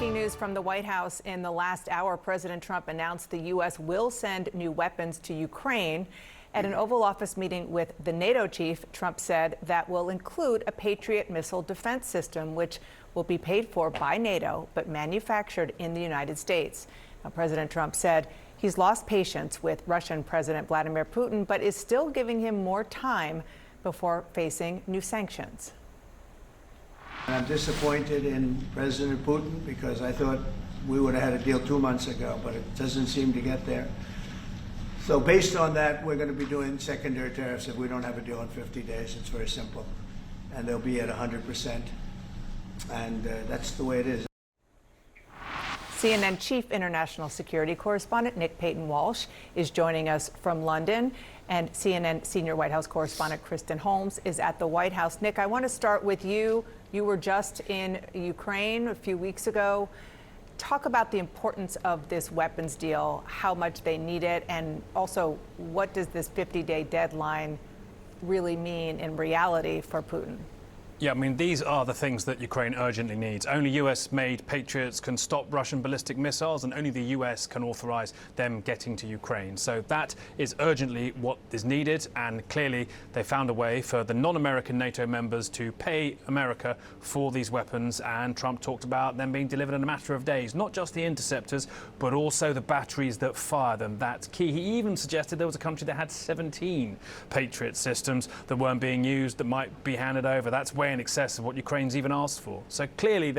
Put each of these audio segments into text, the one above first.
Breaking news from the White House. In the last hour, President Trump announced the U.S. will send new weapons to Ukraine. At an Oval Office meeting with the NATO chief, Trump said that will include a Patriot missile defense system, which will be paid for by NATO but manufactured in the United States. Now, President Trump said he's lost patience with Russian President Vladimir Putin, but is still giving him more time before facing new sanctions. I'm disappointed in President Putin because I thought we would have had a deal 2 months ago, but it doesn't seem to get there. So based on that, we're going to be doing secondary tariffs if we don't have a deal in 50 days. It's very simple. And they'll be at 100%. And that's the way it is. CNN Chief International Security Correspondent Nick Paton-Walsh is joining us from London, and CNN Senior White House Correspondent Kristen Holmes is at the White House. Nick, I want to start with you. You were just in Ukraine a few weeks ago. Talk about the importance of this weapons deal, how much they need it, and also what does this 50-day deadline really mean in reality for Putin? Yeah, I mean, these are the things that Ukraine urgently needs. Only US-made Patriots can stop Russian ballistic missiles, and only the US can authorize them getting to Ukraine. So that is urgently what is needed, and clearly they found a way for the non-American NATO members to pay America for these weapons, and Trump talked about them being delivered in a matter of days. Not just the interceptors, but also the batteries that fire them. That's key. He even suggested there was a country that had 17 Patriot systems that weren't being used that might be handed over. That's way in excess of what Ukraine's even asked for. So clearly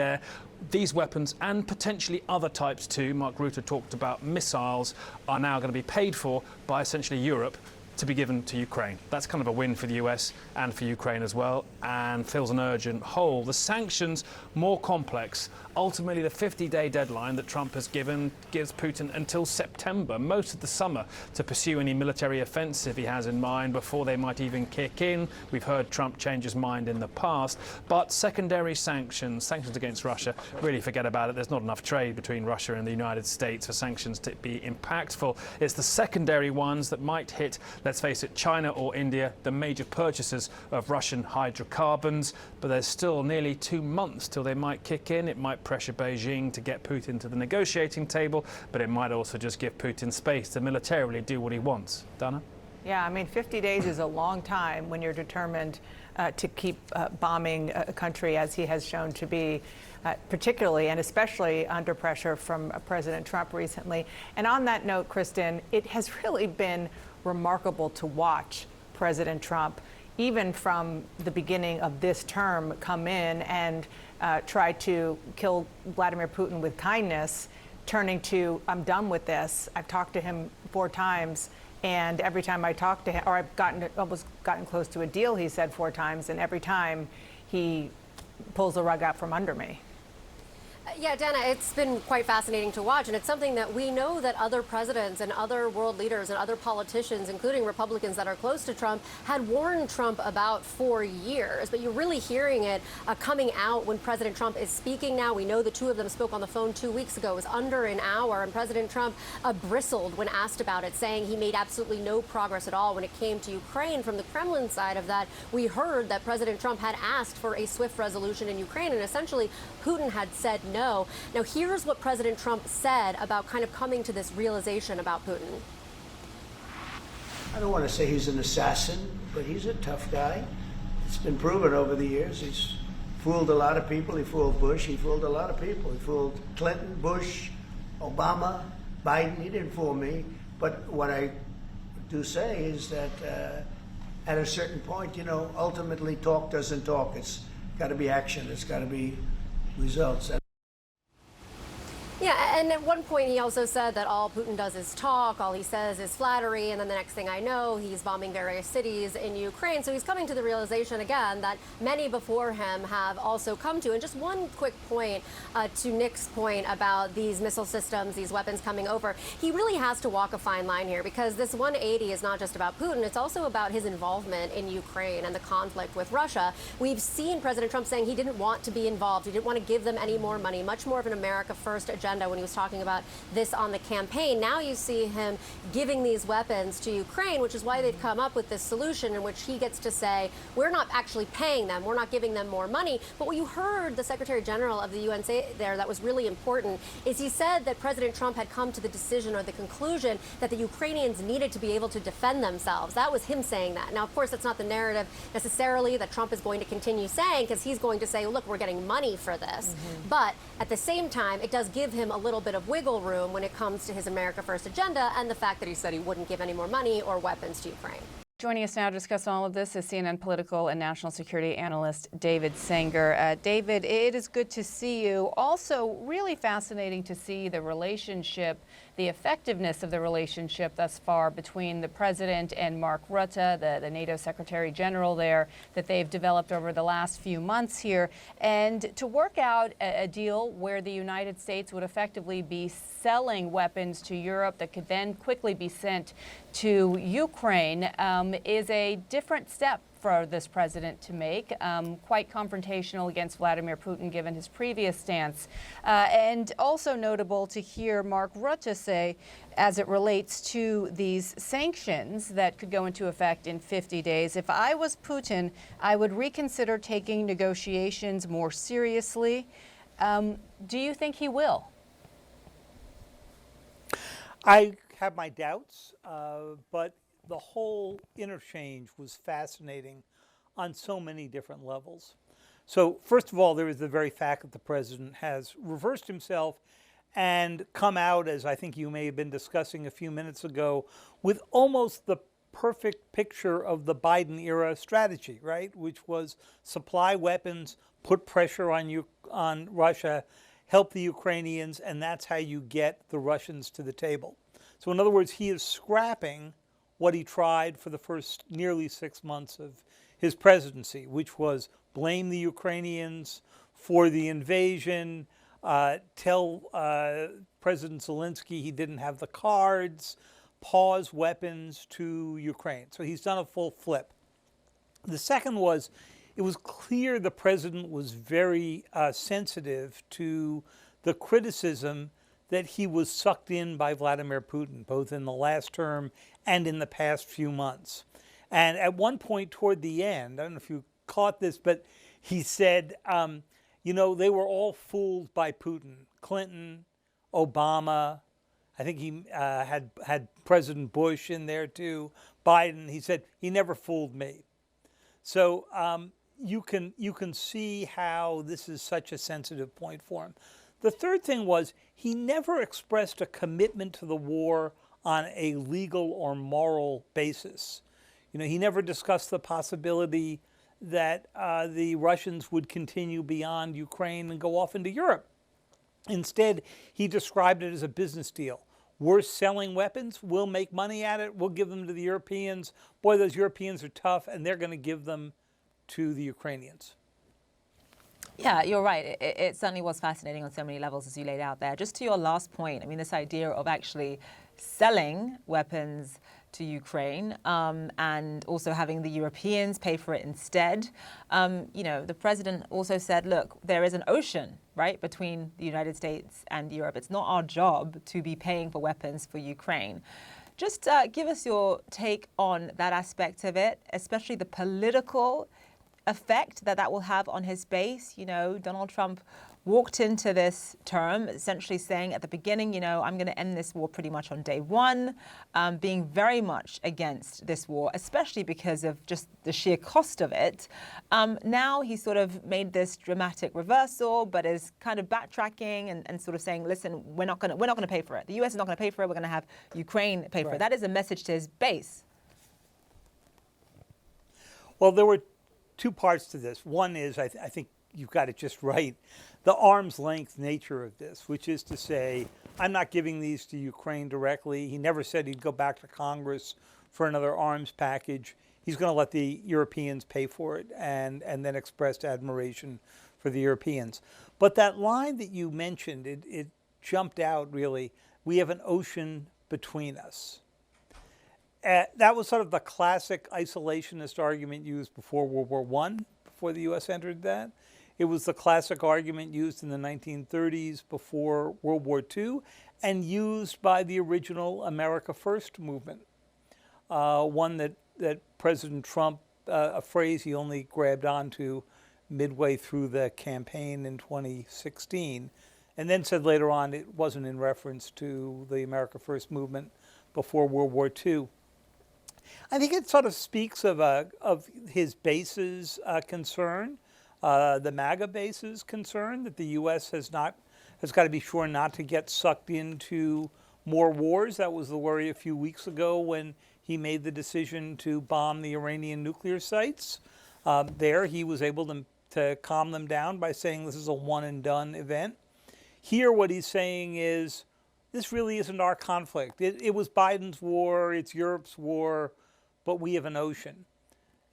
these weapons and potentially other types too, Mark Rutte talked about missiles, are now going to be paid for by essentially Europe to be given to Ukraine. That's kind of a win for the US and for Ukraine as well, and fills an urgent hole. The sanctions, more complex. Ultimately, the 50-day deadline that Trump has given gives Putin until September, most of the summer, to pursue any military offensive he has in mind before they might even kick in. We've heard Trump change his mind in the past. But secondary sanctions against Russia, really forget about it. There's not enough trade between Russia and the United States for sanctions to be impactful. It's the secondary ones that might hit, let's face it, China or India, the major purchasers of Russian hydrocarbons. But there's still nearly 2 months till they might kick in. It might pressure Beijing to get Putin to the negotiating table, but it might also just give Putin space to militarily do what he wants. Dana? Yeah, I mean, 50 days is a long time when you're determined to keep bombing a country as he has shown to be, particularly and especially under pressure from President Trump recently. And on that note, Kristen, it has really been remarkable to watch President Trump, even from the beginning of this term, come in and try to kill Vladimir Putin with kindness, turning to, I'm done with this. I've talked to him 4 times, and every time I talk to him, or I've almost gotten close to a deal, he said 4 times, and every time he pulls the rug out from under me. Yeah, Dana, it's been quite fascinating to watch, and it's something that we know that other presidents and other world leaders and other politicians, including Republicans that are close to Trump, had warned Trump about for years. But you're really hearing it coming out when President Trump is speaking now. We know the 2 of them spoke on the phone 2 weeks ago. It was under an hour, and President Trump bristled when asked about it, saying he made absolutely no progress at all when it came to Ukraine. From the Kremlin side of that, we heard that President Trump had asked for a swift resolution in Ukraine, and essentially Putin had said no. Now, here's what President Trump said about kind of coming to this realization about Putin. I don't want to say he's an assassin, but he's a tough guy. It's been proven over the years. He's fooled a lot of people. He fooled Bush. He fooled a lot of people. He fooled Clinton, Bush, Obama, Biden. He didn't fool me. But what I do say is that at a certain point, ultimately talk doesn't talk. It's got to be action. It's got to be results. Yeah, and at one point he also said that all Putin does is talk, all he says is flattery, and then the next thing I know, he's bombing various cities in Ukraine. So he's coming to the realization again that many before him have also come to. And just one quick point to Nick's point about these missile systems, these weapons coming over. He really has to walk a fine line here, because this 180 is not just about Putin, it's also about his involvement in Ukraine and the conflict with Russia. We've seen President Trump saying he didn't want to be involved. He didn't want to give them any more money, much more of an America First agenda. agenda when he was talking about this on the campaign. Now you see him giving these weapons to Ukraine, which is why they've come up with this solution in which he gets to say, we're not actually paying them, we're not giving them more money. But what you heard the Secretary General of the UN say there that was really important is he said that President Trump had come to the decision or the conclusion that the Ukrainians needed to be able to defend themselves. That was him saying that. Now, of course, that's not the narrative necessarily that Trump is going to continue saying, because he's going to say, look, we're getting money for this. But at the same time, it does give him a little bit of wiggle room when it comes to his America First agenda and the fact that he said he wouldn't give any more money or weapons to Ukraine. Joining us now to discuss all of this is CNN political and national security analyst David Sanger. David, it is good to see you. Also, really fascinating to see the relationship, the effectiveness of the relationship thus far between the president and Mark Rutte, the NATO Secretary General there, that they've developed over the last few months here. And to work out a deal where the United States would effectively be selling weapons to Europe that could then quickly be sent to Ukraine is a different step for this president to make, quite confrontational against Vladimir Putin given his previous stance. And also notable to hear Mark Rutte say, as it relates to these sanctions that could go into effect in 50 days, if I was Putin, I would reconsider taking negotiations more seriously. Do you think he will? I have my doubts, but the whole interchange was fascinating on so many different levels. So first of all, there is the very fact that the president has reversed himself and come out, as I think you may have been discussing a few minutes ago, with almost the perfect picture of the Biden era strategy, right? Which was supply weapons, put pressure on Russia, help the Ukrainians, and that's how you get the Russians to the table. So in other words, he is scrapping what he tried for the first nearly 6 months of his presidency, which was blame the Ukrainians for the invasion, tell President Zelensky he didn't have the cards, pause weapons to Ukraine. So he's done a full flip. The second was, it was clear the president was very sensitive to the criticism that he was sucked in by Vladimir Putin, both in the last term and in the past few months. And at one point toward the end, I don't know if you caught this, but he said, they were all fooled by Putin. Clinton, Obama, I think he had President Bush in there too, Biden. He said, he never fooled me. So you can see how this is such a sensitive point for him. The third thing was, he never expressed a commitment to the war on a legal or moral basis. He never discussed the possibility that the Russians would continue beyond Ukraine and go off into Europe. Instead, he described it as a business deal. We're selling weapons, we'll make money at it, we'll give them to the Europeans. Boy, those Europeans are tough, and they're going to give them to the Ukrainians. Yeah, you're right. It certainly was fascinating on so many levels, as you laid out there. Just to your last point, I mean, this idea of actually selling weapons to Ukraine and also having the Europeans pay for it instead. The president also said, look, there is an ocean, right, between the United States and Europe. It's not our job to be paying for weapons for Ukraine. Just give us your take on that aspect of it, especially the political effect that will have on his base. Donald Trump walked into this term essentially saying at the beginning, I'm going to end this war pretty much on day one, being very much against this war, especially because of just the sheer cost of it. Now he sort of made this dramatic reversal, but is kind of backtracking and sort of saying, listen, we're not going to pay for it. The U.S. is not going to pay for it. We're going to have Ukraine pay for it. That is a message to his base. Well, there were two parts to this. One is, I think you've got it just right, the arm's length nature of this, which is to say, I'm not giving these to Ukraine directly. He never said he'd go back to Congress for another arms package. He's going to let the Europeans pay for it and then expressed admiration for the Europeans. But that line that you mentioned, it jumped out really. We have an ocean between us. That was sort of the classic isolationist argument used before World War I, before the U.S. entered that. It was the classic argument used in the 1930s before World War II and used by the original America First movement. One that President Trump, a phrase he only grabbed onto midway through the campaign in 2016, and then said later on it wasn't in reference to the America First movement before World War II. I think it sort of speaks of his base's concern, the MAGA base's concern that the U.S. has got to be sure not to get sucked into more wars. That was the worry a few weeks ago when he made the decision to bomb the Iranian nuclear sites. There, he was able to calm them down by saying this is a one-and-done event. Here, what he's saying is, this really isn't our conflict. It was Biden's war, it's Europe's war, but we have an ocean.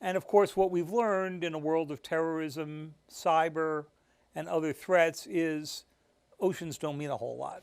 And of course, what we've learned in a world of terrorism, cyber, and other threats is oceans don't mean a whole lot.